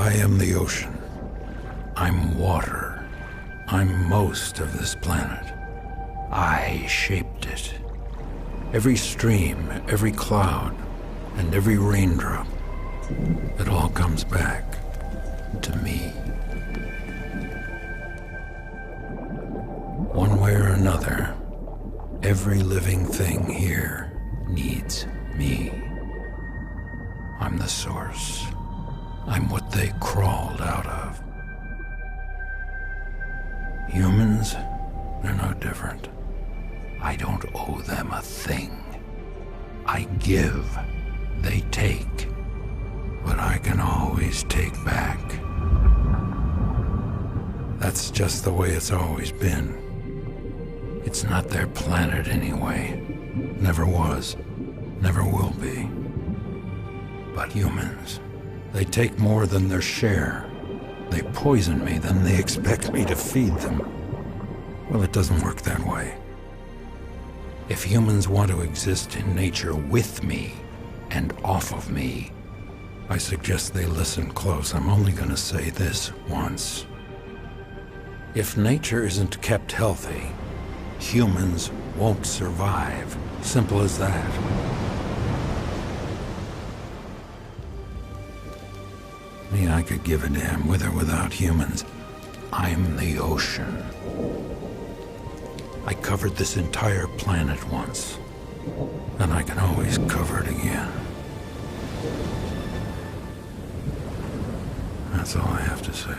I am the ocean. I'm water. I'm most of this planet. I shaped it. Every stream, every cloud, and every raindrop, it all comes back to me. One way or another, every living thing here needs me. I'm the source. I'm what they crawled out of. Humans, they're no different. I don't owe them a thing. I give, they take, but I can always take back. That's just the way it's always been. It's not their planet anyway. Never was, never will be. But humans, they take more than their share. They poison me, then they expect me to feed them. Well, it doesn't work that way. If humans want to exist in nature with me and off of me, I suggest they listen close. I'm only going to say this once. If nature isn't kept healthy, humans won't survive. Simple as that. Me, I could give a damn with or without humans. I'm the ocean. I covered this entire planet once, and I can always cover it again. That's all I have to say.